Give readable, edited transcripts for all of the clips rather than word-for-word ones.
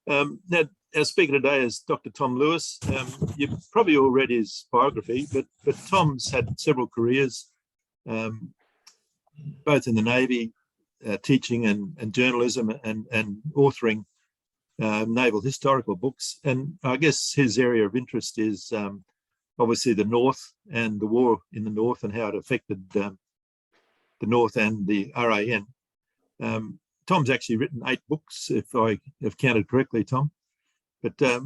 Now, our speaker today is Dr. Tom Lewis. You've probably all read his biography, but Tom's had several careers, both in the Navy, teaching and journalism and authoring naval historical books. And I guess his area of interest is obviously the North and the war in the North and how it affected the North and the RAN. Tom's actually written 8 books, if I have counted correctly, Tom. But we're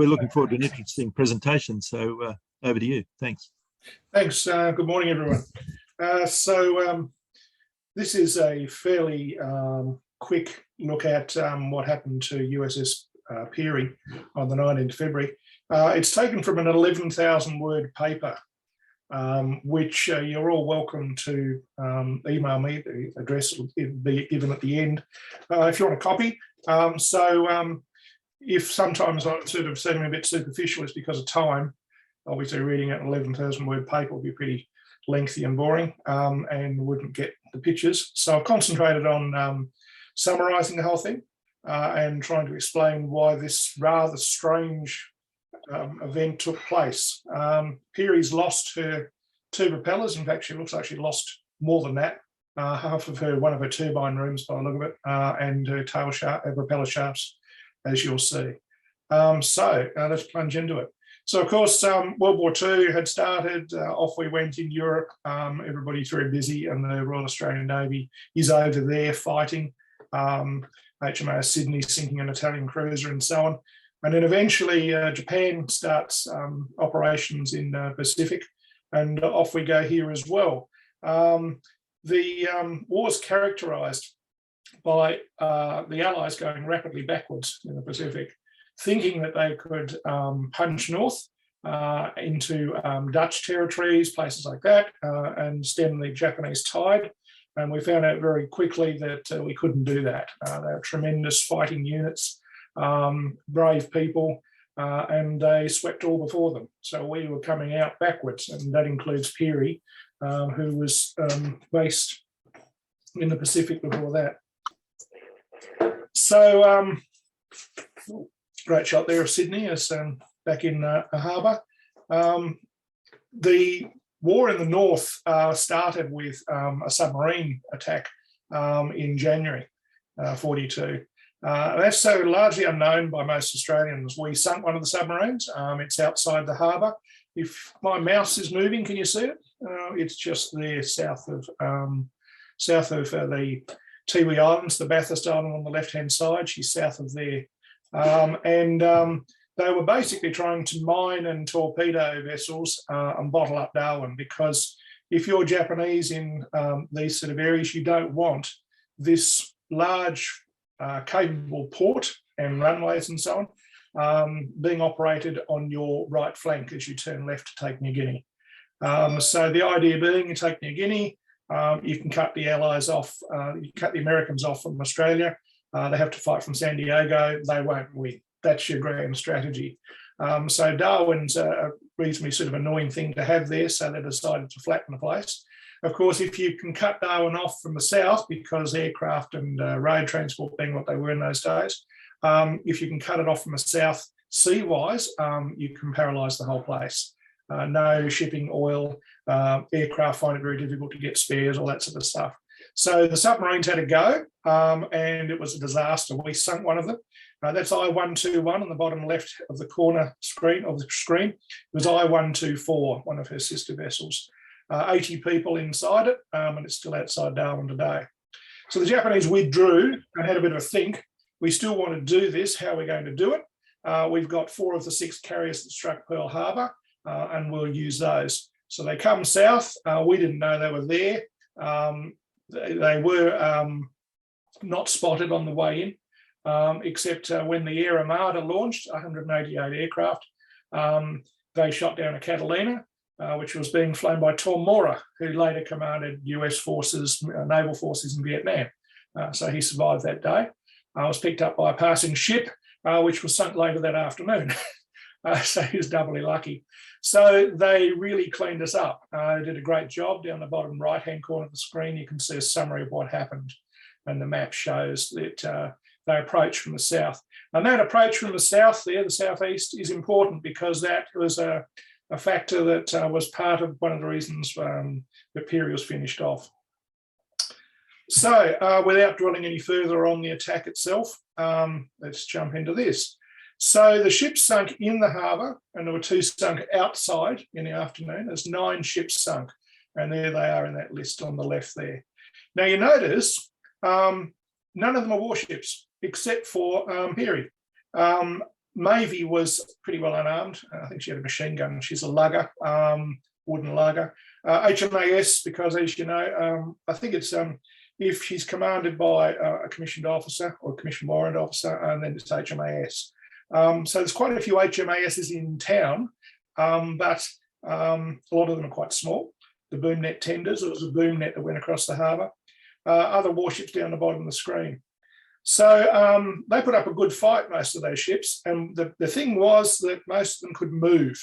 looking forward to an interesting presentation. So over to you. Thanks. Thanks. Good morning, everyone. This is a fairly quick look at what happened to USS Peary on the 19th of February. It's taken from an 11,000-word paper, which you're all welcome to email me. The address will be given at the end if you want a copy. If sometimes I'm sort of seeming a bit superficial, it's because of time. Obviously, reading an 11,000-word paper would be pretty lengthy and boring and wouldn't get the pictures. So I've concentrated on summarising the whole thing and trying to explain why this rather strange event took place. Peary's lost her 2 propellers. In fact, she looks like she lost more than that. Half of one of her turbine rooms by the look of it, and her tail propeller shafts, as you'll see. Let's plunge into it. So, of course, World War II had started. Off we went in Europe. Everybody's very busy, and the Royal Australian Navy is over there fighting. HMAS Sydney sinking an Italian cruiser and so on. And then eventually Japan starts operations in Pacific, and off we go here as well. The war is characterised by the Allies going rapidly backwards in the Pacific, thinking that they could punch north into Dutch territories, places like that, and stem the Japanese tide. And we found out very quickly that we couldn't do that. They were tremendous fighting units, brave people, and they swept all before them. So we were coming out backwards, and that includes Peary, who was based in the Pacific before that. So, great shot there of Sydney as back in a harbour. The war in the North started with a submarine attack in January 42. That's so largely unknown by most Australians. We sunk one of the submarines. It's outside the harbour. If my mouse is moving, can you see it? It's just there south of the Tiwi Islands, the Bathurst Island on the left-hand side. She's south of there. They were basically trying to mine and torpedo vessels and bottle up Darwin, because if you're Japanese in these sort of areas, you don't want this large capable port and runways and so on being operated on your right flank as you turn left to take New Guinea. So the idea being, you take New Guinea, you can cut the Allies off, you cut the Americans off from Australia. They have to fight from San Diego. They won't win. That's your grand strategy. So Darwin's a reasonably sort of annoying thing to have there, so they decided to flatten the place. Of course, if you can cut Darwin off from the south, because aircraft and road transport being what they were in those days, if you can cut it off from the south sea-wise, you can paralyse the whole place. No shipping oil, aircraft find it very difficult to get spares, all that sort of stuff. So the submarines had a go, and it was a disaster. We sunk one of them. That's I-121 on the bottom left of the corner screen of the screen. It was I-124, one of her sister vessels. 80 people inside it, and it's still outside Darwin today. So the Japanese withdrew and had a bit of a think. We still want to do this. How are we going to do it? We've got 4 of the 6 carriers that struck Pearl Harbor, and we'll use those. So they come south. We didn't know they were there. They were not spotted on the way in, except when the Air Armada launched, 188 aircraft. They shot down a Catalina, which was being flown by Tom Mora, who later commanded US forces, naval forces in Vietnam. So he survived that day. Was picked up by a passing ship, which was sunk later that afternoon. So he was doubly lucky. So they really cleaned us up. They did a great job. Down the bottom right-hand corner of the screen, you can see a summary of what happened. And the map shows that they approach from the south. And that approach from the south there, the southeast, is important because that was a factor that was part of one of the reasons that Peary was finished off. So without dwelling any further on the attack itself, let's jump into this. So the ships sunk in the harbour, and there were 2 sunk outside in the afternoon. There's 9 ships sunk, and there they are in that list on the left there. Now you notice none of them are warships except for Peary. Mavie was pretty well unarmed. I think she had a machine gun. She's a lugger, wooden lugger. HMAS, because as you know, I think it's if she's commanded by a commissioned officer or a commissioned warrant officer, and then it's HMAS. So there's quite a few HMASs in town, but a lot of them are quite small. The boom net tenders, it was a boom net that went across the harbour. Other warships down the bottom of the screen. So they put up a good fight, most of those ships, and the thing was that most of them could move.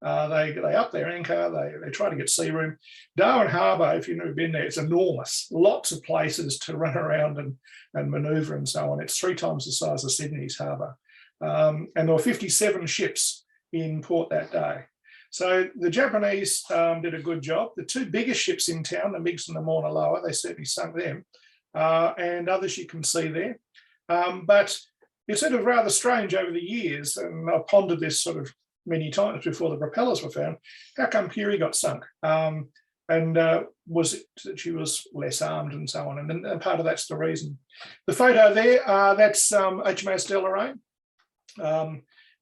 They up their anchor, they try to get sea room. Darwin Harbour, if you've never been there, it's enormous. Lots of places to run around and manoeuvre and so on. It's 3 times the size of Sydney's harbour. And there were 57 ships in port that day. So the Japanese did a good job. The 2 biggest ships in town, the Meigs and the Mauna Loa, they certainly sunk them. And others you can see there. But it's sort of rather strange over the years, and I pondered this sort of many times before the propellers were found, how come Peary got sunk? And was it that she was less armed and so on? And part of that's the reason. The photo there, that's HMAS Deloraine,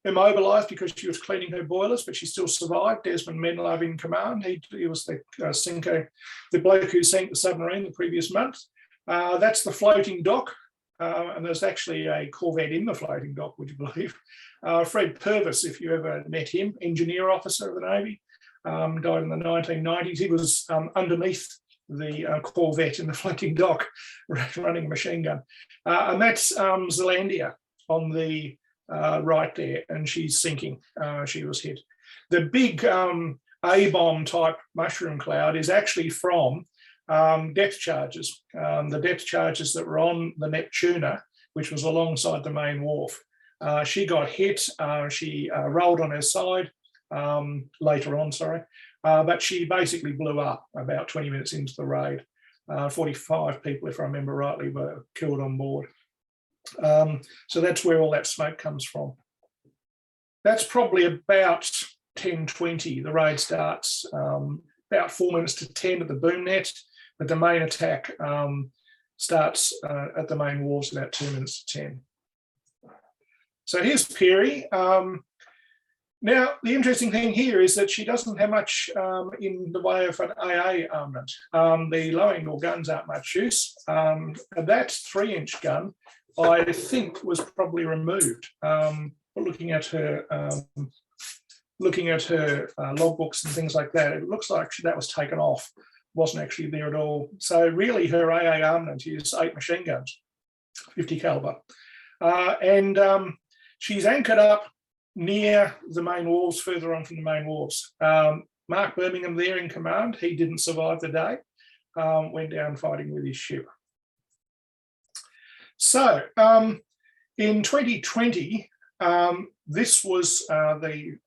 immobilised because she was cleaning her boilers, but she still survived. Desmond Menlove in command. He was the sinker, the bloke who sank the submarine the previous month. That's the floating dock. And there's actually a corvette in the floating dock, would you believe? Fred Purvis, if you ever met him, engineer officer of the Navy, died in the 1990s. He was underneath the corvette in the floating dock, running a machine gun. And that's Zealandia on the right there, and she's sinking. She was hit. The big A-bomb type mushroom cloud is actually from depth charges, the depth charges that were on the Neptuna, which was alongside the main wharf. She got hit, she rolled on her side later on, but she basically blew up about 20 minutes into the raid. 45 people, if I remember rightly, were killed on board. So that's where all that smoke comes from. That's probably about 10:20. The raid starts about 4 minutes to 10 at the boom net. But the main attack starts at the main wharves about 2 minutes to 10. So here's Peary. Now, the interesting thing here is that she doesn't have much in the way of an AA armament. The low angle guns aren't much use. That 3-inch gun, I think, was probably removed. Looking at her logbooks and things like that, it looks like that was taken off. Wasn't actually there at all. So really her AA armament is 8 machine guns, 50 caliber. And she's anchored up near the main wharves, further on from the main wharves. Mark Birmingham there in command, he didn't survive the day, went down fighting with his ship. So in 2020, this is the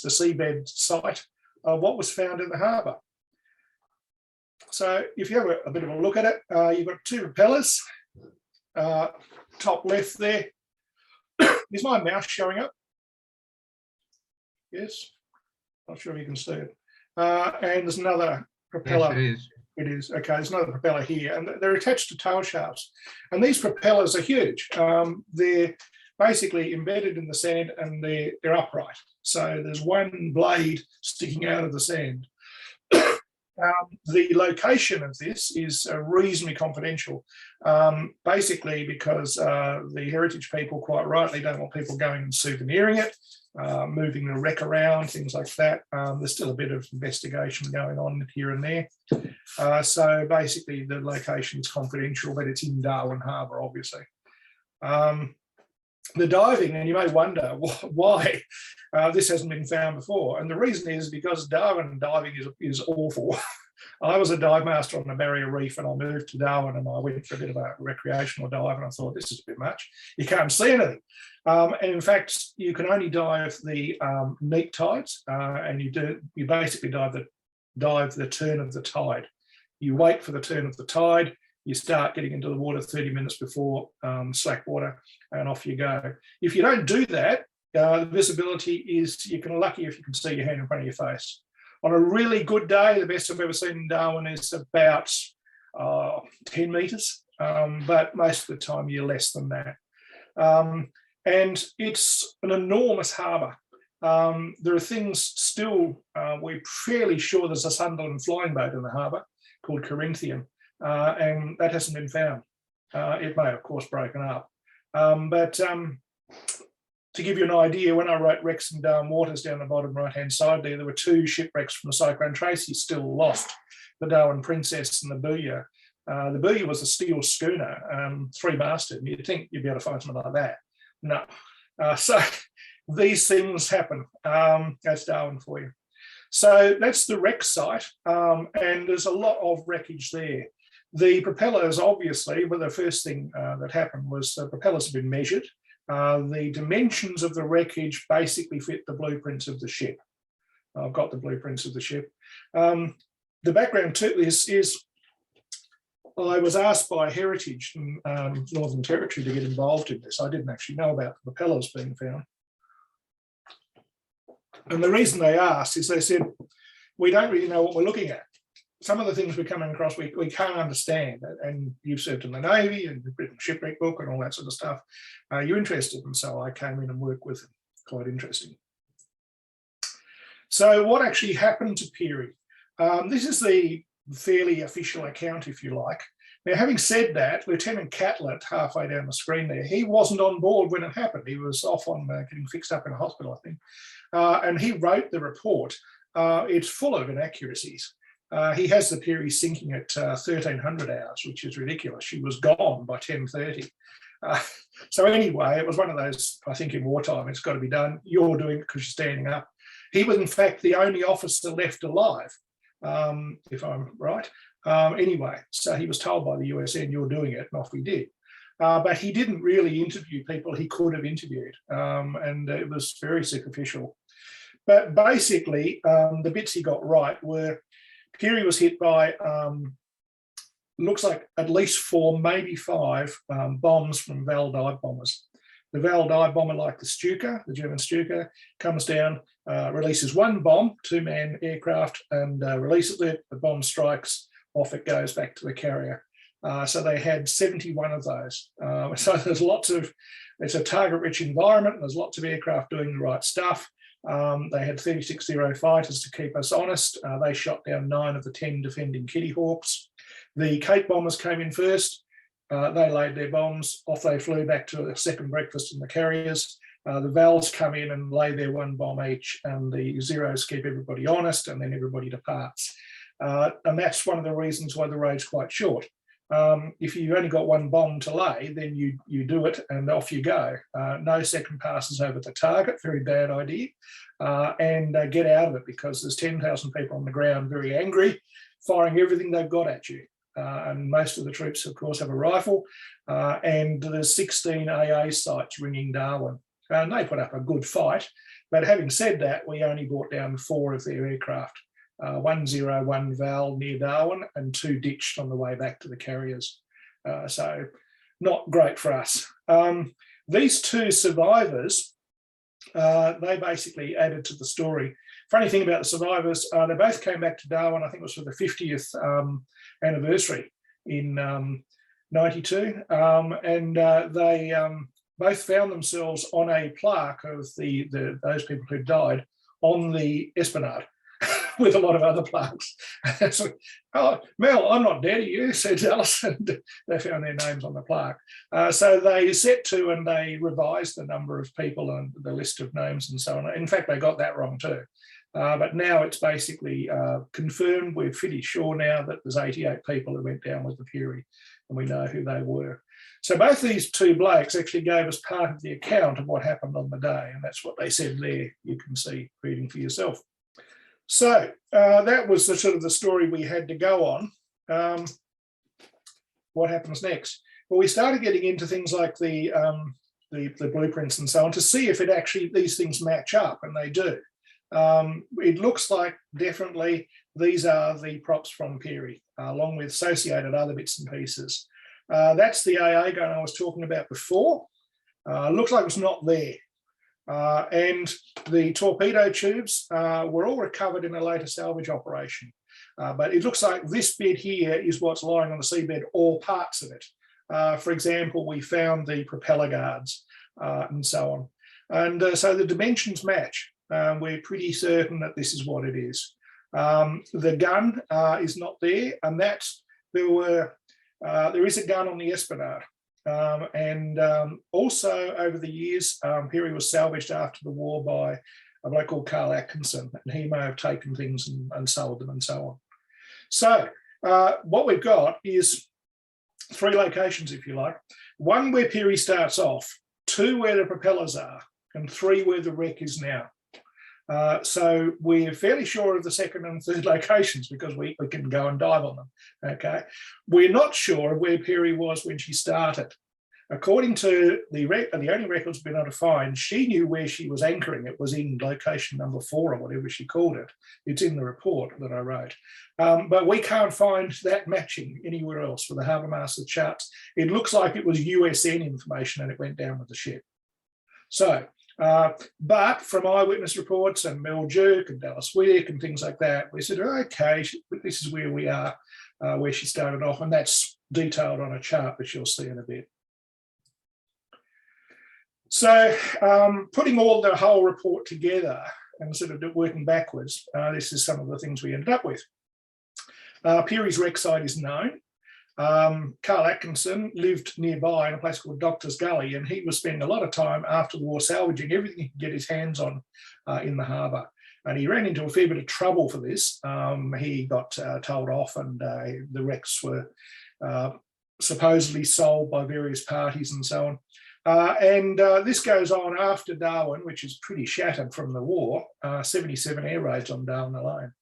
seabed site of what was found in the harbour. So if you have a bit of a look at it, you've got 2 propellers, top left there. Is my mouse showing up? Yes, not sure if you can see it. And there's another propeller. Yes, it is. Okay, there's another propeller here, and they're attached to tail shafts. And these propellers are huge. They're basically embedded in the sand, and they're upright. So there's one blade sticking out of the sand. The location of this is reasonably confidential, basically because the heritage people quite rightly don't want people going and souveniring it, moving the wreck around, things like that. There's still a bit of investigation going on here and there. So basically the location is confidential, but it's in Darwin Harbour, obviously. the diving, and you may wonder why this hasn't been found before. And the reason is because Darwin diving is awful. I was a dive master on the Barrier Reef, and I moved to Darwin, and I went for a bit of a recreational dive, and I thought, this is a bit much. You can't see anything. And in fact, you can only dive the neap tides, and you basically dive the turn of the tide. You wait for the turn of the tide. You start getting into the water 30 minutes before slack water, and off you go. If you don't do that, the visibility is, you can lucky if you can see your hand in front of your face. On a really good day, the best I've ever seen in Darwin is about 10 metres, but most of the time you're less than that. And it's an enormous harbour. There are things still, we're fairly sure there's a Sunderland flying boat in the harbour called Corinthian, and that hasn't been found. It may, of course, broken up. But to give you an idea, when I wrote Wrecks in Darwin Waters down the bottom right-hand side there were 2 shipwrecks from the Cyclone Tracy still lost, the Darwin Princess and the Booyah. The Booyah was a steel schooner, 3-masted, and you'd think you'd be able to find something like that. No. So these things happen. That's Darwin for you. So that's the wreck site, and there's a lot of wreckage there. The propellers, obviously, well, the first thing that happened was the propellers have been measured. The dimensions of the wreckage basically fit the blueprints of the ship. I've got the blueprints of the ship. The background to this is I was asked by Heritage in Northern Territory to get involved in this. I didn't actually know about the propellers being found. And the reason they asked is they said, we don't really know what we're looking at. Some of the things we're coming across, we can't understand. And you've served in the Navy and you've written a shipwreck book and all that sort of stuff. You're interested. And so I came in and worked with them. Quite interesting. So what actually happened to Peary? This is the fairly official account, if you like. Now, having said that, Lieutenant Catlett, halfway down the screen there, he wasn't on board when it happened. He was off on getting fixed up in a hospital, I think. And he wrote the report. It's full of inaccuracies. He has the Peary sinking at 1300 hours, which is ridiculous. She was gone by 10:30. So anyway, it was one of those, I think in wartime, it's got to be done. You're doing it because you're standing up. He was, in fact, the only officer left alive, if I'm right. Anyway, so he was told by the USN, you're doing it, and off he did. But he didn't really interview people he could have interviewed, and it was very superficial. But basically, the bits he got right were Peary was hit by, looks like at least 4, maybe 5 bombs from Val dive bombers. The Val dive bomber, like the Stuka, the German Stuka, comes down, releases 1 bomb, 2-man aircraft, and releases it. The bomb strikes, off it goes back to the carrier. So they had 71 of those. So there's lots of, it's a target-rich environment, and there's lots of aircraft doing the right stuff. They had 36 Zero fighters to keep us honest. They shot down 9 of the 10 defending Kitty Hawks. The Cape bombers came in first. They laid their bombs. Off they flew back to a second breakfast in the carriers. The Vals come in and lay their 1 bomb each, and the Zeros keep everybody honest, and then everybody departs. And that's one of the reasons why the raid's quite short. If you've only got 1 bomb to lay, then you do it and off you go. No second passes over the target, very bad idea. And get out of it, because there's 10,000 people on the ground very angry, firing everything they've got at you. And most of the troops, of course, have a rifle. And there's 16 AA sites ringing Darwin. And they put up a good fight. But having said that, we only brought down 4 of their aircraft. 101 Val near Darwin and 2 ditched on the way back to the carriers. So not great for us. These 2 survivors, they basically added to the story. Funny thing about the survivors, they both came back to Darwin, I think it was for the 50th anniversary in 92. And they both found themselves on a plaque of those people who died on the Esplanade. With a lot of other plaques. So, oh, Mel, I'm not dead, are you? Said Alice, and they found their names on the plaque. So they set to and they revised the number of people and the list of names and so on. In fact, they got that wrong too. But now it's basically confirmed. We're pretty sure now that there's 88 people who went down with the Peary, and we know who they were. So both these two blokes actually gave us part of the account of what happened on the day, and that's what they said there. You can see reading for yourself. So that was the sort of the story we had to go on. What happens next? Well, we started getting into things like the blueprints and so on to see if it actually these things match up, and they do. It looks like definitely these are the props from Peary, along with associated other bits and pieces. That's the AA gun I was talking about before. Looks like it's not there. And the torpedo tubes were all recovered in a later salvage operation. But it looks like this bit here is what's lying on the seabed, all parts of it. For example, we found the propeller guards and so on. And so the dimensions match. We're pretty certain that this is what it is. The gun is not there, and there is a gun on the Esplanade. Also over the years, Peary was salvaged after the war by a bloke called Carl Atkinson, and he may have taken things and sold them and so on. So what we've got is 3 locations, if you like. 1 where Peary starts off, 2 where the propellers are, and 3 where the wreck is now. So we're fairly sure of the 2nd and 3rd locations because we can go and dive on them. Okay, we're not sure of where Peary was when she started. According to the only records we've been able to find, she knew where she was anchoring. It was in location number 4 or whatever she called it. It's in the report that I wrote. But we can't find that matching anywhere else for the Harbour Master charts. It looks like it was USN information and it went down with the ship. So, but from eyewitness reports and Mel Jerk and Dallas Wick and things like that, we said, okay, this is where we are, where she started off, and that's detailed on a chart, which you'll see in a bit. So putting all the whole report together and sort of working backwards, this is some of the things we ended up with. Peary's wreck site is known. Carl Atkinson lived nearby in a place called Doctor's Gully, and he was spending a lot of time after the war salvaging everything he could get his hands on in the harbour. And he ran into a fair bit of trouble for this. He got told off, and the wrecks were supposedly sold by various parties and so on. This goes on after Darwin, which is pretty shattered from the war, 77 air raids on Darwin alone.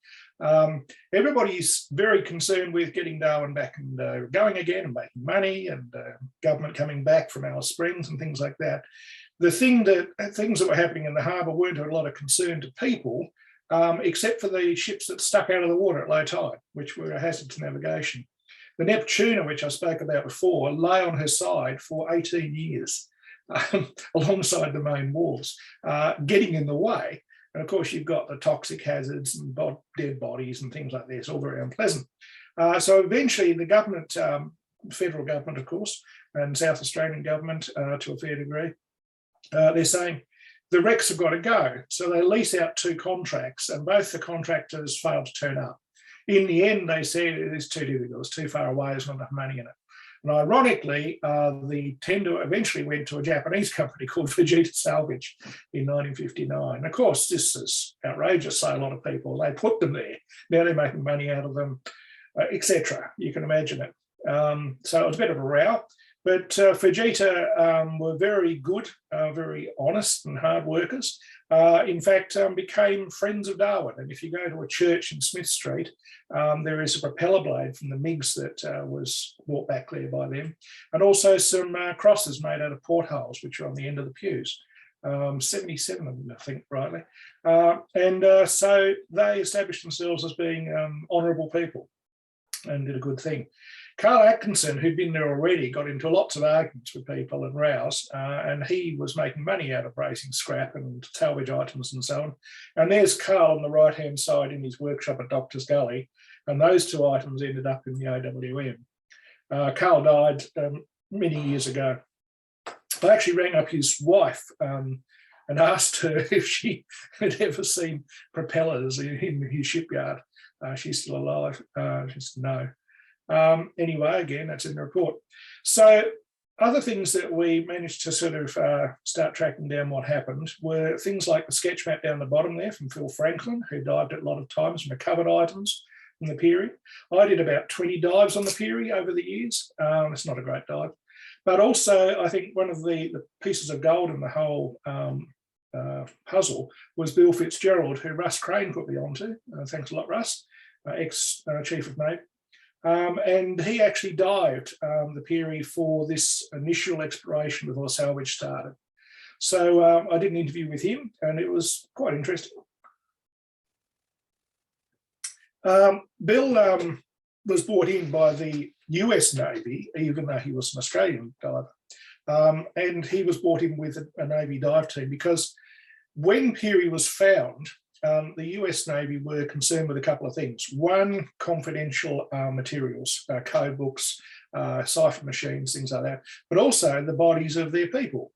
Everybody's very concerned with getting Darwin back and going again and making money, and government coming back from Alice Springs and things like that. Things that were happening in the harbour weren't a lot of concern to people, except for the ships that stuck out of the water at low tide, which were a hazard to navigation. The Neptuna, which I spoke about before, lay on her side for 18 years alongside the main wharves, getting in the way. And of course, you've got the toxic hazards and dead bodies and things like this, all very unpleasant. So eventually the government, federal government, of course, and South Australian government to a fair degree, they're saying the wrecks have got to go. So they lease out 2 contracts, and both the contractors failed to turn up. In the end, they said it is too difficult, it's too far away, there's not enough money in it. And ironically, the tender eventually went to a Japanese company called Fujita Salvage in 1959. And of course, this is outrageous, say a lot of people. They put them there. Now they're making money out of them, etc. You can imagine it. So it was a bit of a row. But Fujita were very good, very honest and hard workers. In fact, became friends of Darwin. And if you go to a church in Smith Street, there is a propeller blade from the MiGs that was brought back there by them. And also some crosses made out of portholes, which are on the end of the pews. 77 of them, I think, rightly. So they established themselves as being honourable people and did a good thing. Carl Atkinson, who'd been there already, got into lots of arguments with people and rows, and he was making money out of raising scrap and salvage items and so on. And there's Carl on the right-hand side in his workshop at Doctor's Gully, and those 2 items ended up in the OWM. Carl died many years ago. I actually rang up his wife and asked her if she had ever seen propellers in his shipyard. She's still alive. She said no. Anyway, again, that's in the report. So other things that we managed to sort of start tracking down what happened were things like the sketch map down the bottom there from Phil Franklin, who dived at a lot of times and recovered items in the Peary. I did about 20 dives on the Peary over the years. It's not a great dive. But also, I think one of the pieces of gold in the whole puzzle was Bill Fitzgerald, who Russ Crane put me onto. Thanks a lot, Russ, ex-Chief of Navy. And he actually dived the Peary for this initial exploration before salvage started. So I did an interview with him, and it was quite interesting. Bill was brought in by the US Navy, even though he was an Australian diver. And he was brought in with a Navy dive team because when Peary was found, the US Navy were concerned with a couple of things. One, confidential materials, code books, cipher machines, things like that, but also the bodies of their people.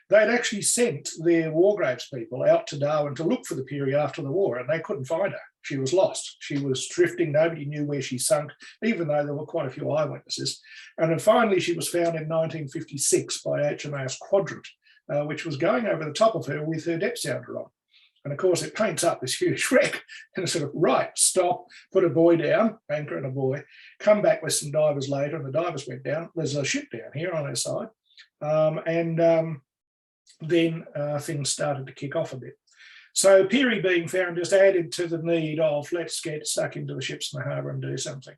They'd actually sent their war graves people out to Darwin to look for the Peary after the war, and they couldn't find her. She was lost. She was drifting. Nobody knew where she sunk, even though there were quite a few eyewitnesses. And then finally, she was found in 1956 by HMAS Quadrant, which was going over the top of her with her depth sounder on. And of course, it paints up this huge wreck and sort of, right, stop, put a buoy down, anchor and a buoy, come back with some divers later, and the divers went down. There's a ship down here on her side. Then things started to kick off a bit. So Peary being found just added to the need of let's get stuck into the ships in the harbour and do something.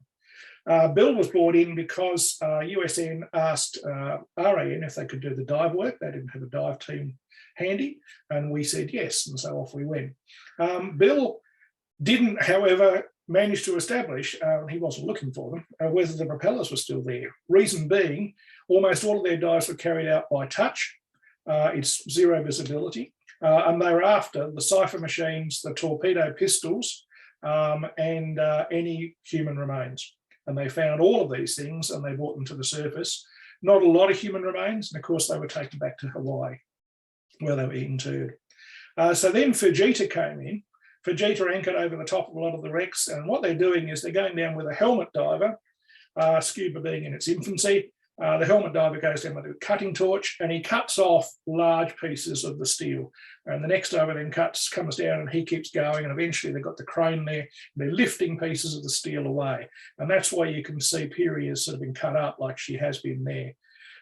Bill was brought in because USN asked RAN if they could do the dive work. They didn't have a dive team handy, and we said yes, and so off we went. Bill didn't, however, manage to establish, he wasn't looking for them, whether the propellers were still there. Reason being, almost all of their dives were carried out by touch. It's zero visibility. And they were after the cipher machines, the torpedo pistols, and any human remains. And they found all of these things and they brought them to the surface. Not a lot of human remains. And of course, they were taken back to Hawaii, where they were interred. So then Fujita came in. Fujita anchored over the top of a lot of the wrecks. And what they're doing is they're going down with a helmet diver, scuba being in its infancy. The helmet diver goes down with a cutting torch and he cuts off large pieces of the steel. And the next diver then comes down and he keeps going. And eventually they've got the crane there. They're lifting pieces of the steel away. And that's why you can see Peary has sort of been cut up like she has been there.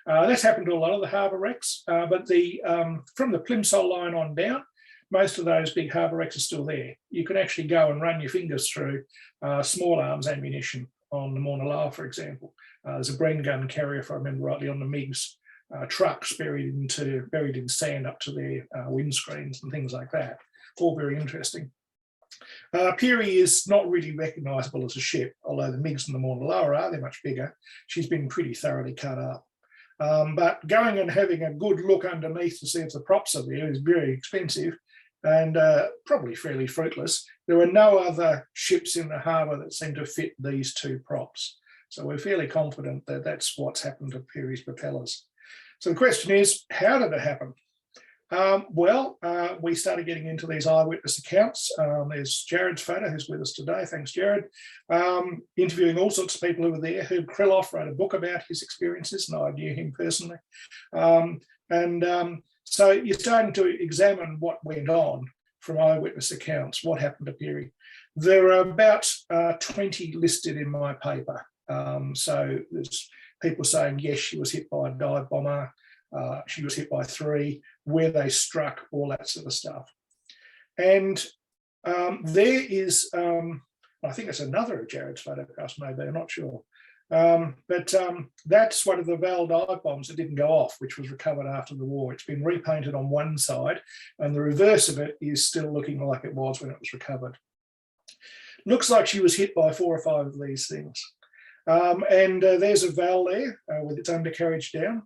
That's happened to a lot of the harbour wrecks. But from the Plimsoll line on down, most of those big harbour wrecks are still there. You can actually go and run your fingers through small arms ammunition on the Mauna Loa, for example. There's a Bren gun carrier, if I remember rightly, on the MiGs, trucks buried in sand up to their windscreens and things like that. All very interesting. Peary is not really recognisable as a ship, although the MiGs and the Mauna Loa are, they're much bigger. She's been pretty thoroughly cut up. But going and having a good look underneath to see if the props are there is very expensive and probably fairly fruitless. There were no other ships in the harbour that seemed to fit these two props. So we're fairly confident that that's what's happened to Peary's propellers. So the question is, how did it happen? We started getting into these eyewitness accounts. There's Jared's photo, who's with us today. Thanks, Jared. Interviewing all sorts of people who were there. Herb Kriloff wrote a book about his experiences, and I knew him personally. So you're starting to examine what went on from eyewitness accounts, what happened to Peary. There are about 20 listed in my paper. So there's people saying, yes, she was hit by a dive bomber. She was hit by 3, where they struck, all that sort of stuff. And there is, I think it's another of Jared's photographs, maybe, I'm not sure. But that's one of the Val dive bombs that didn't go off, which was recovered after the war. It's been repainted on one side, and the reverse of it is still looking like it was when it was recovered. Looks like she was hit by 4 or 5 of these things. There's a Val there with its undercarriage down,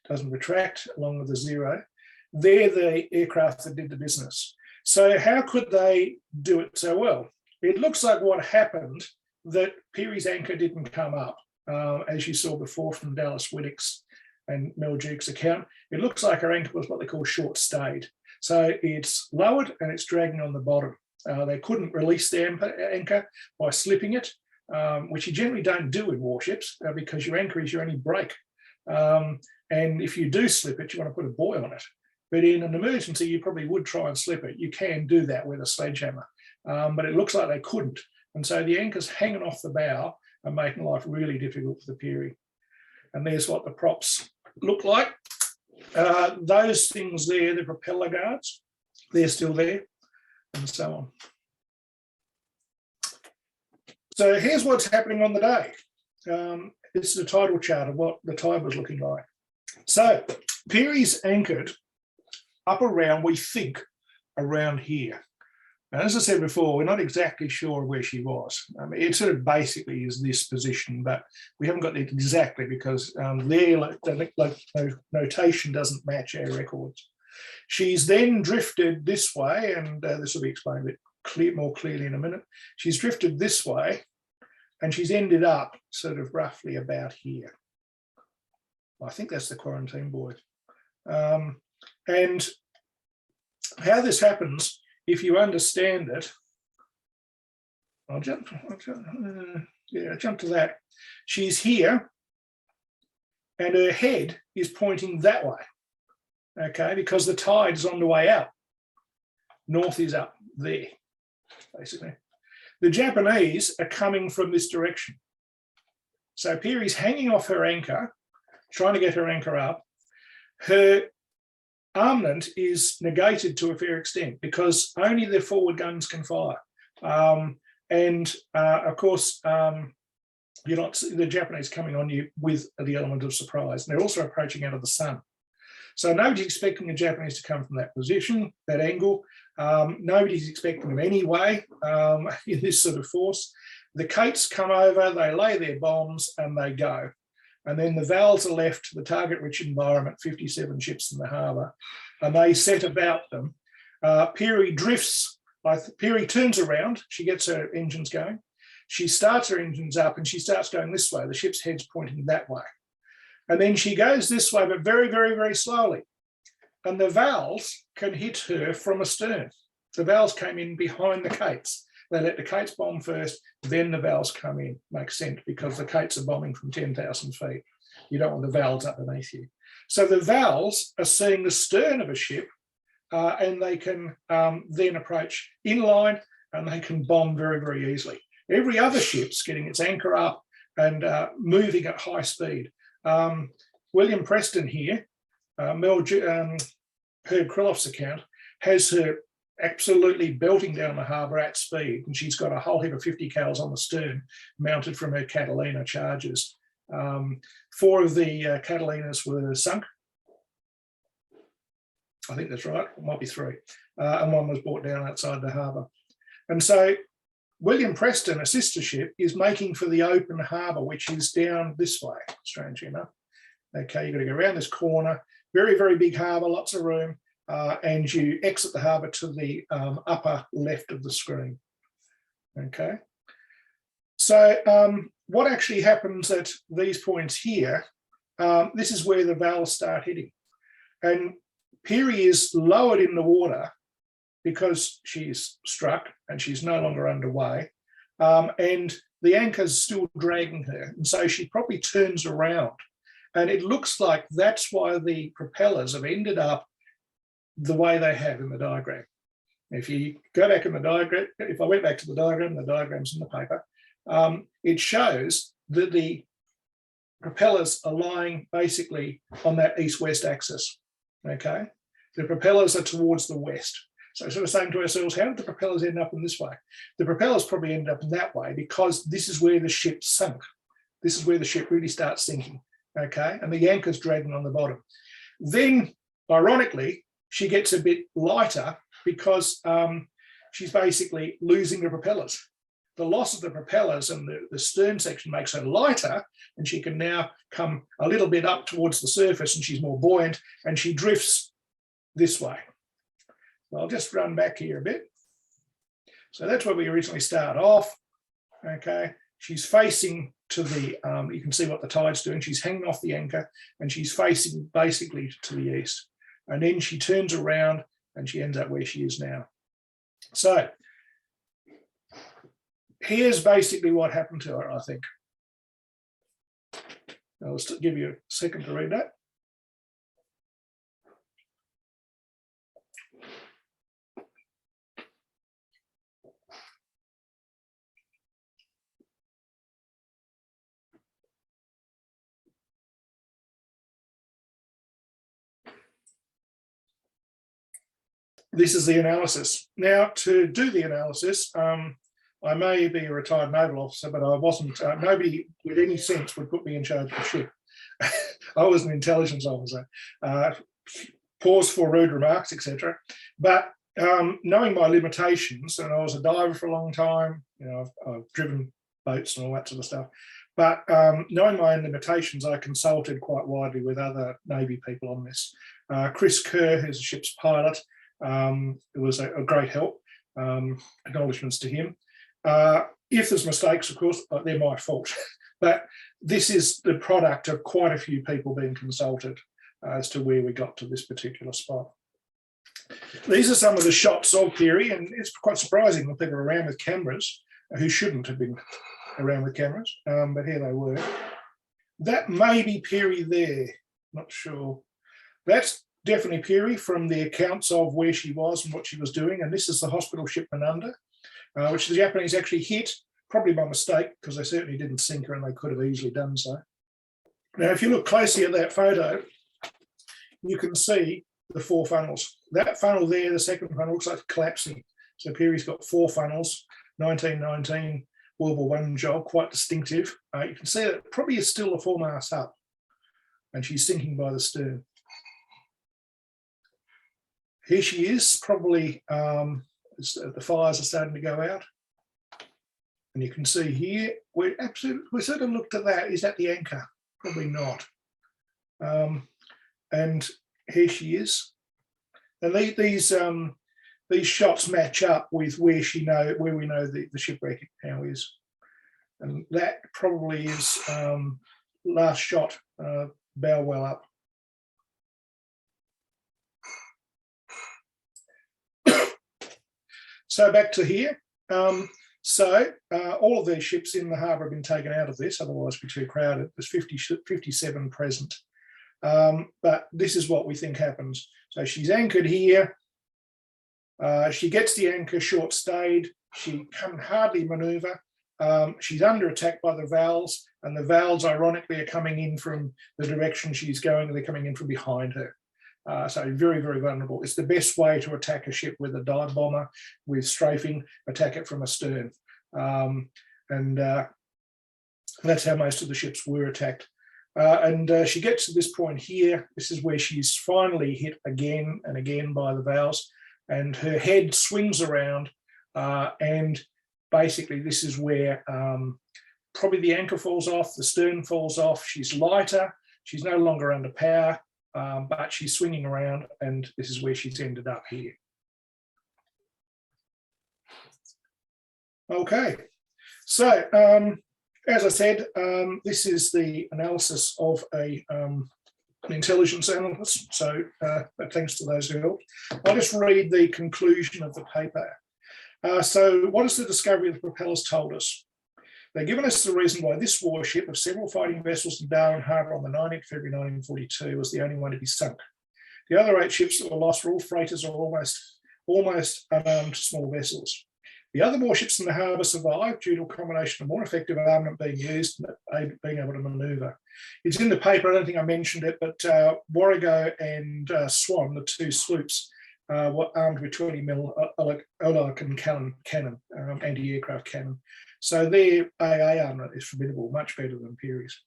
doesn't retract along with the 0. They're the aircraft that did the business. So how could they do it so well? It looks like what happened, that Peary's anchor didn't come up, as you saw before from Dallas Whittick's and Mel Duke's account. It looks like her anchor was what they call short-stayed. So it's lowered and it's dragging on the bottom. They couldn't release the anchor by slipping it, which you generally don't do in warships because your anchor is your only brake. And if you do slip it, you want to put a buoy on it. But in an emergency, you probably would try and slip it. You can do that with a sledgehammer, but it looks like they couldn't. And so the anchor's hanging off the bow and making life really difficult for the Peary. And there's what the props look like. Those things there, the propeller guards, they're still there, and so on. So here's what's happening on the day. This is a tidal chart of what the tide was looking like. So Peary's anchored up around, we think, around here. And as I said before, we're not exactly sure where she was. It sort of basically is this position, but we haven't got it exactly because their notation doesn't match our records. She's then drifted this way, and this will be explained a bit more clearly in a minute. She's drifted this way, and she's ended up sort of roughly about here. I think that's the quarantine buoy. And how this happens, if you understand it, I'll jump to that. She's here, and her head is pointing that way, okay, because the tide's on the way out. North is up there, basically. The Japanese are coming from this direction. So Peary's hanging off her anchor, trying to get her anchor up. Her armament is negated to a fair extent because only the forward guns can fire. Of course, you're not the Japanese coming on you with the element of surprise. And they're also approaching out of the sun. So nobody's expecting the Japanese to come from that position, that angle. Nobody's expecting them anyway in this sort of force. The Kates come over, they lay their bombs, and they go. And then the Vals are left to the target-rich environment, 57 ships in the harbour, and they set about them. Peary drifts, Peary turns around, she gets her engines going, she starts her engines up and she starts going this way, the ship's head's pointing that way. And then she goes this way, but very, very, very slowly. And the Vals can hit her from astern. The Vals came in behind the Kates. They let the Kates bomb first, then the Vals come in. Makes sense because the Kates are bombing from 10,000 feet. You don't want the Vals underneath you. So the Vals are seeing the stern of a ship and they can then approach inline and they can bomb very, very easily. Every other ship's getting its anchor up and moving at high speed. William Preston here, Herb Kriloff's account, has her absolutely belting down the harbour at speed, and she's got a whole heap of 50 cals on the stern mounted from her Catalina charges. 4 of the Catalinas were sunk. I think that's right, it might be 3. And 1 was brought down outside the harbour. And so William Preston, a sister ship, is making for the open harbour, which is down this way, strangely enough. Okay, you've got to go around this corner, very, very big harbour, lots of room. And you exit the harbour to the upper left of the screen. Okay. So what actually happens at these points here, this is where the Vals start hitting. And Peary is lowered in the water because she's struck and she's no longer underway. And the anchor's still dragging her. And so she probably turns around. And it looks like that's why the propellers have ended up the way they have in the diagram. If you go back in the diagram, if I went back to the diagram's in the paper, it shows that the propellers are lying basically on that east-west axis, okay? The propellers are towards the west. So sort of saying to ourselves, how did the propellers end up in this way? The propellers probably ended up in that way because this is where the ship sunk. This is where the ship really starts sinking, okay? And the anchor's dragging on the bottom. Then, ironically, she gets a bit lighter because she's basically losing the propellers. The loss of the propellers and the stern section makes her lighter, and she can now come a little bit up towards the surface and she's more buoyant and she drifts this way. So I'll just run back here a bit. So that's where we originally start off. Okay, she's facing to the, you can see what the tide's doing. She's hanging off the anchor and she's facing basically to the east. And then she turns around and she ends up where she is now. So here's basically what happened to her, I think. I'll just give you a second to read that. this is the analysis. Now, to do the analysis, I may be a retired naval officer, but I wasn't. Nobody with any sense would put me in charge of the ship. I was an intelligence officer. Pause for rude remarks, etc. But knowing my limitations, and I was a diver for a long time, you know, I've driven boats and all that sort of stuff. But knowing my own limitations, I consulted quite widely with other Navy people on this. Chris Kerr, who's a ship's pilot, it was a great help. Acknowledgements to him. If there's mistakes, of course, they're my fault. But this is the product of quite a few people being consulted as to where we got to this particular spot. These are some of the shots of Peary, and it's quite surprising that people are around with cameras who shouldn't have been around with cameras, but here they were. That may be Peary there, not sure. That's definitely Peary from the accounts of where she was and what she was doing, and this is the hospital ship Manunda, which the Japanese actually hit, probably by mistake, because they certainly didn't sink her and they could have easily done so. Now, if you look closely at that photo, you can see the 4 funnels. That funnel there, the second funnel, looks like collapsing. So Peary's got 4 funnels, 1919 World War I job, quite distinctive. You can see that it probably is still the foremast up, and she's sinking by the stern. Here she is, probably the fires are starting to go out. And you can see here, we sort of looked at that. Is that the anchor? Probably not. And here she is. And these shots match up with where we know the shipwreck now is. And that probably is last shot, bow well up. So back to here. All of these ships in the harbour have been taken out of this, otherwise it'd be too crowded. There's 57 present. But this is what we think happens. So she's anchored here. She gets the anchor short stayed. She can hardly manoeuvre. She's under attack by the Vals, and the Vals, ironically, are coming in from the direction she's going. They're coming in from behind her. So very, very vulnerable. It's the best way to attack a ship with a dive bomber, with strafing, attack it from astern. And that's how most of the ships were attacked. And she gets to this point here. This is where she's finally hit again and again by the Vals, and her head swings around, and basically this is where probably the anchor falls off, the stern falls off, she's lighter, she's no longer under power, but she's swinging around, and this is where she's ended up here. Okay, so as I said, this is the analysis of an intelligence analyst, so thanks to those who helped. I'll just read the conclusion of the paper. So what has the discovery of the propellers told us? They've given us the reason why this warship of several fighting vessels in Darwin Harbour on the 19th February 1942 was the only one to be sunk. The other 8 ships that were lost were all freighters or almost unarmed small vessels. The other warships in the harbour survived due to a combination of more effective armament being used and being able to manoeuvre. It's in the paper, I don't think I mentioned it, but Warrego and Swan, the 2 sloops, were armed with 20mm Olarkin cannon, anti-aircraft cannon. So their AA armament is formidable, much better than Peary's.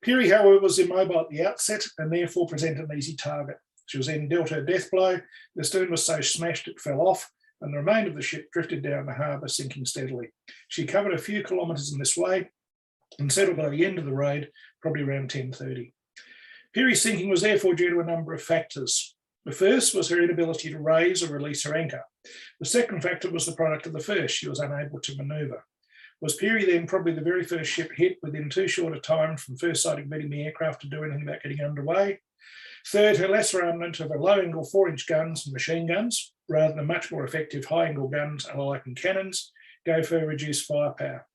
Peary, however, was immobile at the outset and therefore presented an easy target. She was then dealt her death blow. The stern was so smashed it fell off, and the remainder of the ship drifted down the harbour, sinking steadily. She covered a few kilometres in this way and settled by the end of the raid, probably around 10:30. Peary's sinking was therefore due to a number of factors. The first was her inability to raise or release her anchor. The second factor was the product of the first. She was unable to manoeuvre. Was Peary then probably the very first ship hit within too short a time from first sighting meeting the aircraft to do anything about getting underway? Third, her lesser armament of her low-angle 4-inch guns and machine guns, rather than much more effective high-angle guns and Olarkin cannons, gave her reduced firepower.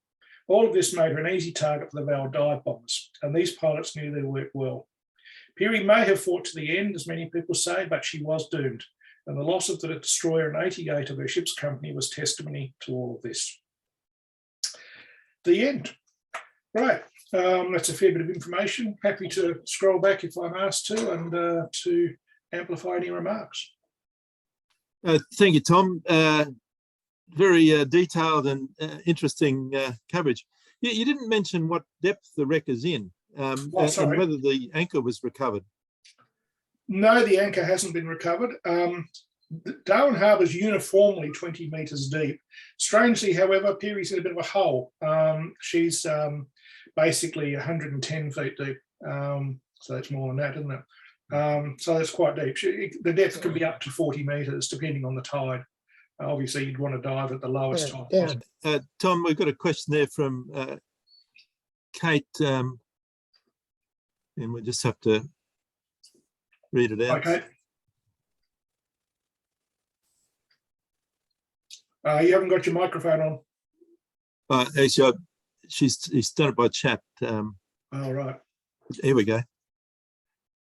All of this made her an easy target for the Val dive bombers, and these pilots knew their work well. Peary may have fought to the end, as many people say, but she was doomed, and the loss of the destroyer and 88 of her ship's company was testimony to all of this. The end. Right, that's a fair bit of information. Happy to scroll back if I'm asked to, and to amplify any remarks. Thank you, Tom. Very detailed and interesting coverage. You didn't mention what depth the wreck is in, and whether the anchor was recovered. No, the anchor hasn't been recovered. Darwin Harbour is uniformly 20 metres deep. Strangely, however, Peary's in a bit of a hole. She's basically 110 feet deep. So that's more than that, isn't it? So that's quite deep. The depth can be up to 40 metres, depending on the tide. Obviously, you'd want to dive at the lowest tide. Tom, we've got a question there from Kate, and we just have to read it out. Okay. You haven't got your microphone on. Actually, he's done it by chat. Oh, right. Here we go.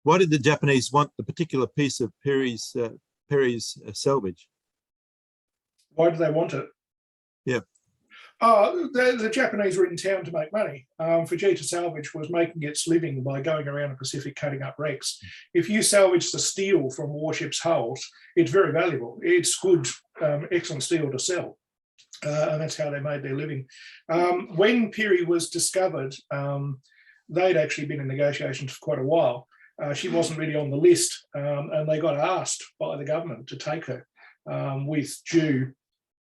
Why did the Japanese want the particular piece of Peary's salvage? Why do they want it? Yeah. The Japanese were in town to make money. Fujita Salvage was making its living by going around the Pacific cutting up wrecks. If you salvage the steel from warships' hulls, it's very valuable. It's good, excellent steel to sell. And that's how they made their living. When Peary was discovered, they'd actually been in negotiations for quite a while. She wasn't really on the list, and they got asked by the government to take her with due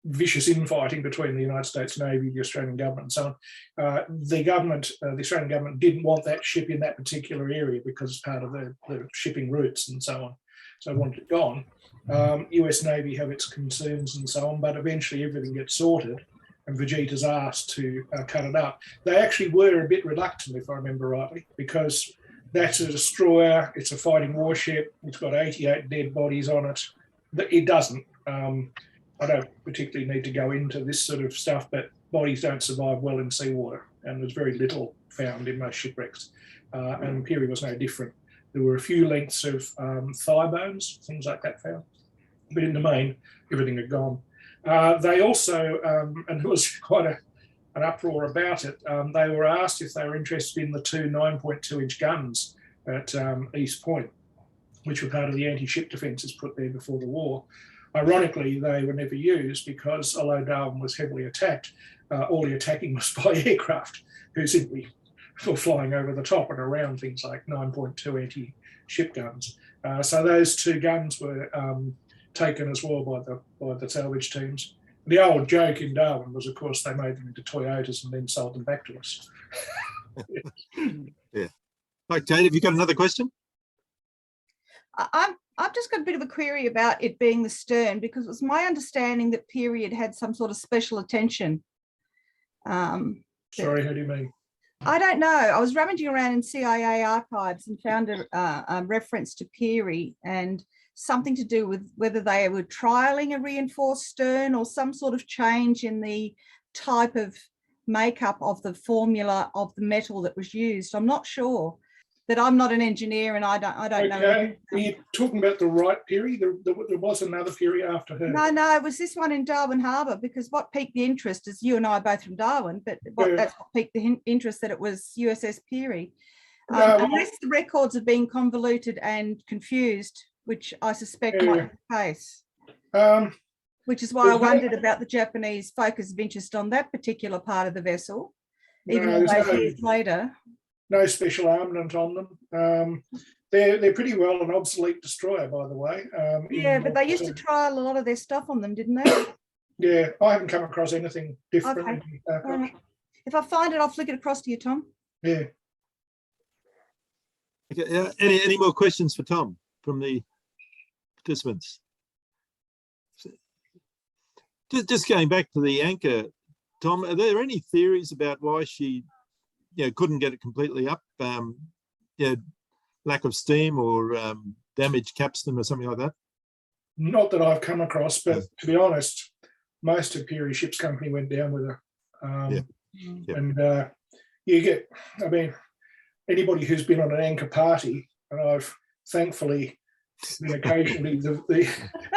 vicious infighting between the United States Navy, the Australian government, and so on. The Australian government didn't want that ship in that particular area because it's part of the shipping routes and so on. So they wanted it gone. US Navy have its concerns and so on, but eventually everything gets sorted and Vegeta's asked to cut it up. They actually were a bit reluctant, if I remember rightly, because that's a destroyer, it's a fighting warship, it's got 88 dead bodies on it. It doesn't. I don't particularly need to go into this sort of stuff, but bodies don't survive well in seawater, and there's very little found in most shipwrecks. And Peary was no different. There were a few lengths of thigh bones, things like that found, but in the main, everything had gone. They also, and there was quite an uproar about it, they were asked if they were interested in the two 9.2-inch guns at East Point, which were part of the anti-ship defences put there before the war. Ironically, they were never used because, although Darwin was heavily attacked, all the attacking was by aircraft who simply were flying over the top and around things like 9.2 anti-ship guns. So those two guns were taken as well by the salvage teams. The old joke in Darwin was, of course, they made them into Toyotas and then sold them back to us. Yeah. Okay, have you got another question? I've just got a bit of a query about it being the stern, because it was my understanding that Peary had some sort of special attention. Sorry, how do you mean? I don't know. I was rummaging around in CIA archives and found a reference to Peary and something to do with whether they were trialling a reinforced stern or some sort of change in the type of makeup of the formula of the metal that was used. I'm not sure. That I'm not an engineer and I don't know. Okay, are you talking about the right Peary? There was another Peary after her. No, it was this one in Darwin Harbour, because what piqued the interest is you and I are both from Darwin, but that's what piqued the interest, that it was USS Peary. Unless the records are being convoluted and confused, which I suspect might be the case. Which is why I wondered about the Japanese focus of interest on that particular part of the vessel, even all those years later. No special armament on them. They're pretty well an obsolete destroyer, by the way. Yeah, but they used to trial a lot of their stuff on them, didn't they? Yeah, I haven't come across anything different. Okay. Right. If I find it, I'll flick it across to you, Tom. Yeah. Okay. Any more questions for Tom from the participants? Just going back to the anchor, Tom, are there any theories about why she couldn't get it completely up? Lack of steam or damaged capstan or something like that? Not that I've come across, but to be honest, most of Peary Ship's Company went down with her. And you get, I mean, anybody who's been on an anchor party, and I've thankfully been occasionally the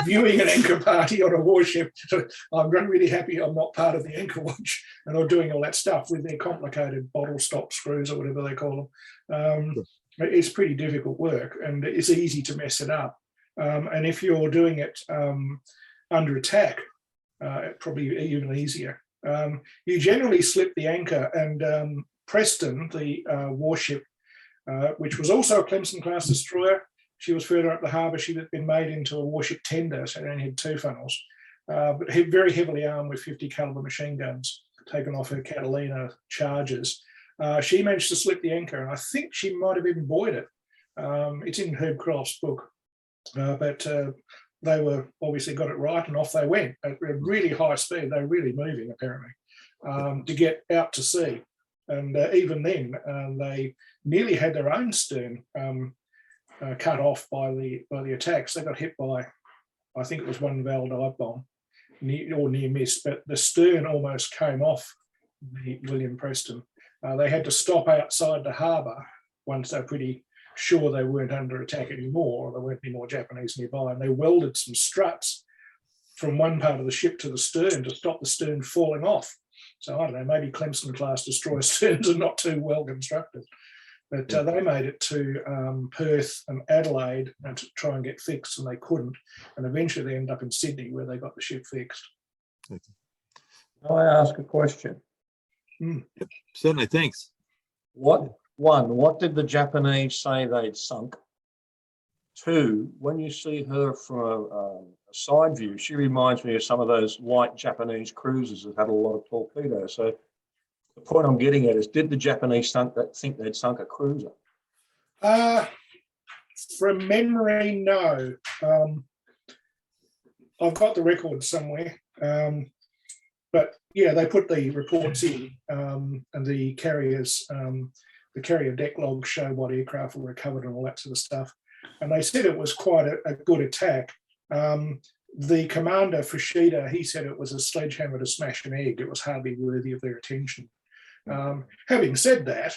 viewing an anchor party on a warship, so I'm really happy I'm not part of the anchor watch and I'm doing all that stuff with their complicated bottle stop screws or whatever they call them. It's pretty difficult work and it's easy to mess it up. And if you're doing it under attack, probably even easier. You generally slip the anchor, and Preston, the warship, which was also a Clemson-class destroyer, she was further up the harbour. She had been made into a warship tender, so it only had 2 funnels, but very heavily armed with 50 caliber machine guns, taken off her Catalina charges. She managed to slip the anchor, and I think she might have even buoyed it. It's in Herb Croft's book, but they were obviously got it right, and off they went at really high speed. They were really moving, apparently, to get out to sea. And even then, they nearly had their own stern cut off by the attacks. They got hit by, I think it was one Val dive bomb, near miss, but the stern almost came off the William Preston. They had to stop outside the harbour once they were pretty sure they weren't under attack anymore, or there weren't any more Japanese nearby, and they welded some struts from one part of the ship to the stern to stop the stern falling off. So I don't know, maybe Clemson-class destroyer sterns are not too well constructed. But they made it to Perth and Adelaide and to try and get fixed, and they couldn't. And eventually they ended up in Sydney, where they got the ship fixed. Can I ask a question? Yep, certainly, thanks. What did the Japanese say they'd sunk? 2, when you see her from a side view, she reminds me of some of those light Japanese cruisers that had a lot of torpedoes. So the point I'm getting at is, did the Japanese think they'd sunk a cruiser? From memory, no. I've got the record somewhere. But yeah, they put the reports in, and the carriers, the carrier deck logs show what aircraft were recovered and all that sort of stuff. And they said it was quite a good attack. The commander, Fushida, he said it was a sledgehammer to smash an egg. It was hardly worthy of their attention. Having said that,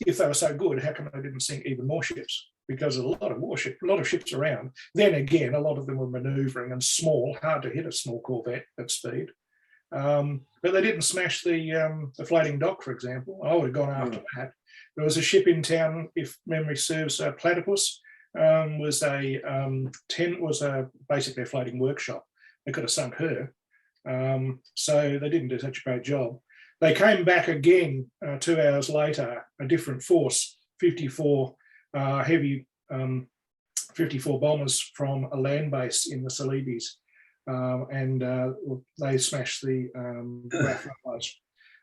if they were so good, how come they didn't sink even more ships? Because a lot of ships around. Then again, a lot of them were manoeuvring and small, hard to hit a small corvette at speed. But they didn't smash the floating dock, for example. I would have gone after that. There was a ship in town, if memory serves, Platypus, was basically a floating workshop. They could have sunk her. So they didn't do such a great job. They came back again 2 hours later, a different force, 54 heavy 54 bombers from a land base in the Celebes. And they smashed the RAF runways,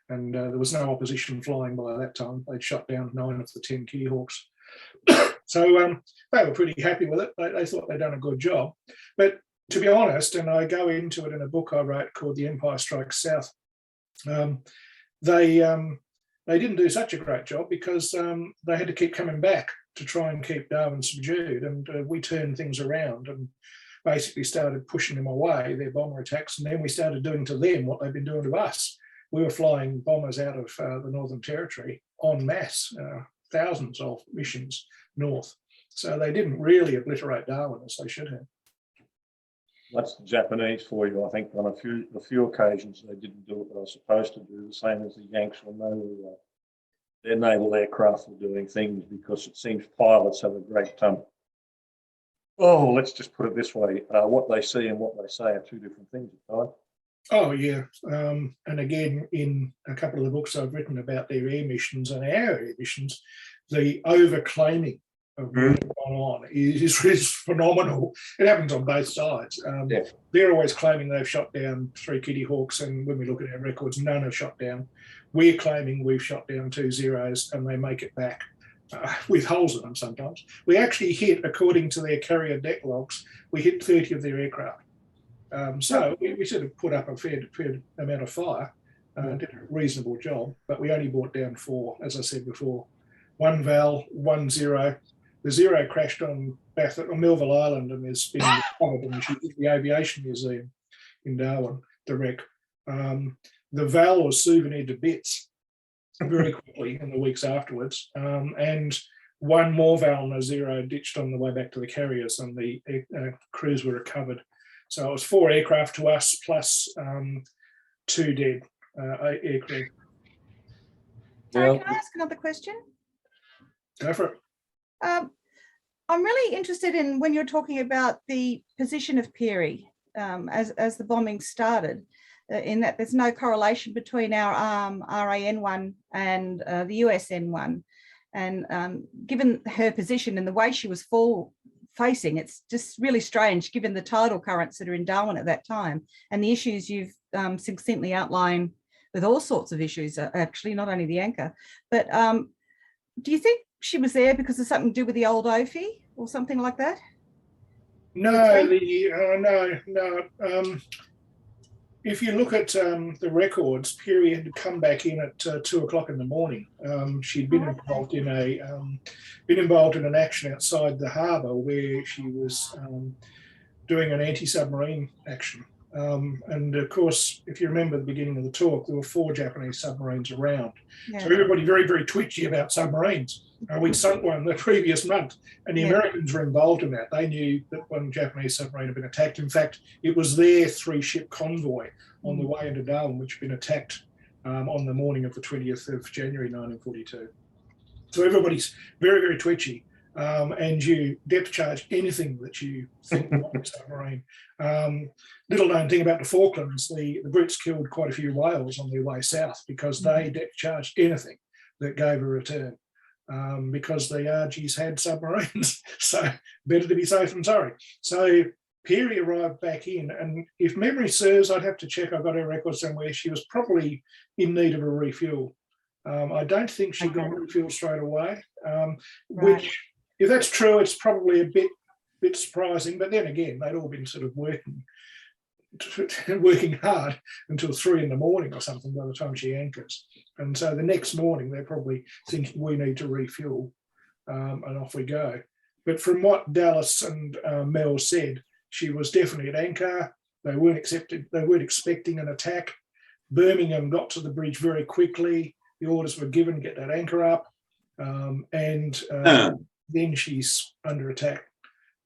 and there was no opposition flying by that time. They'd shot down 9 of the 10 Keyhawks. So they were pretty happy with it. They thought they'd done a good job. But to be honest, and I go into it in a book I wrote called The Empire Strikes South, they didn't do such a great job, because they had to keep coming back to try and keep Darwin subdued. And we turned things around and basically started pushing them away, their bomber attacks, and then we started doing to them what they've been doing to us. We were flying bombers out of the Northern Territory en masse, thousands of missions north. So they didn't really obliterate Darwin as they should have. That's the Japanese for you. I think on a few occasions they didn't do what they were supposed to do, the same as the Yanks will know their naval aircraft were doing things, because it seems pilots have a great let's just put it this way, what they see and what they say are 2 different things at times. Oh, yeah. And again, in a couple of the books I've written about their air missions and our air missions, the over-claiming of what's going on is phenomenal. It happens on both sides. They're always claiming they've shot down 3 Kitty Hawks, and when we look at our records, none have shot down. We're claiming we've shot down 2 zeros, and they make it back. With holes in them sometimes. We actually hit, according to their carrier deck logs, we hit 30 of their aircraft. So we sort of put up a fair amount of fire, did a reasonable job, but we only brought down 4, as I said before. 1 Val, 1 Zero. The Zero crashed on Melville Island and is being recovered in the Aviation Museum in Darwin, the wreck. The Val was souvenired to bits very quickly in the weeks afterwards, and 1 more Val and a Zero ditched on the way back to the carriers, and the crews were recovered. So it was 4 aircraft to us, plus 2 dead aircrew. Sorry, can I ask another question? Go for it. I'm really interested in when you're talking about the position of Peary as the bombing started, in that there's no correlation between our RAN-1 and the USN-1. And given her position and the way she was facing, it's just really strange given the tidal currents that are in Darwin at that time and the issues you've succinctly outlined, with all sorts of issues, actually, not only the anchor. But do you think she was there because of something to do with the old Ophi or something like that? No, no. If you look at the records, Peary had to come back in at 2 o'clock in the morning. She'd been involved in an action outside the harbour where she was doing an anti-submarine action. And of course, if you remember the beginning of the talk, there were 4 Japanese submarines around. Yeah. So everybody very, very twitchy about submarines. We'd sunk one the previous month, and the Americans were involved in that. They knew that one Japanese submarine had been attacked. In fact, it was their 3-ship convoy on the way into Darwin, which had been attacked on the morning of the 20th of January 1942. So everybody's very, very twitchy. And you depth charge anything that you think might be a submarine. Little known thing about the Falklands, the Brits killed quite a few whales on their way south because they depth charged anything that gave a return, because the RGs had submarines. So better to be safe than sorry. So Peary arrived back in, and if memory serves, I'd have to check, I've got her record somewhere, she was probably in need of a refuel. I don't think she got refuel straight away, which, if that's true, it's probably a bit surprising. But then again, they'd all been sort of working hard until 3 in the morning or something by the time she anchors. And so the next morning, they're probably thinking we need to refuel, and off we go. But from what Dallas and Mel said, she was definitely at anchor. They weren't expecting an attack. Birmingham got to the bridge very quickly. The orders were given, get that anchor up, and then she's under attack.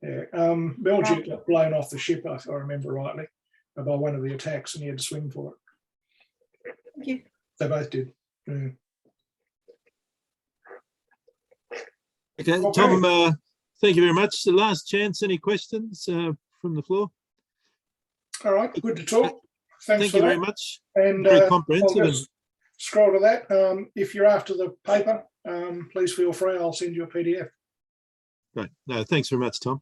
Belgium got blown off the ship, if I remember rightly, by one of the attacks, and he had to swim for it. Thank you. They both did. Yeah. Okay, Tom, thank you very much. The last chance, any questions from the floor? All right, good to talk. Thank you very much. And very comprehensive. I'll just scroll to that. If you're after the paper, please feel free. I'll send you a PDF. Right. No, thanks very much, Tom.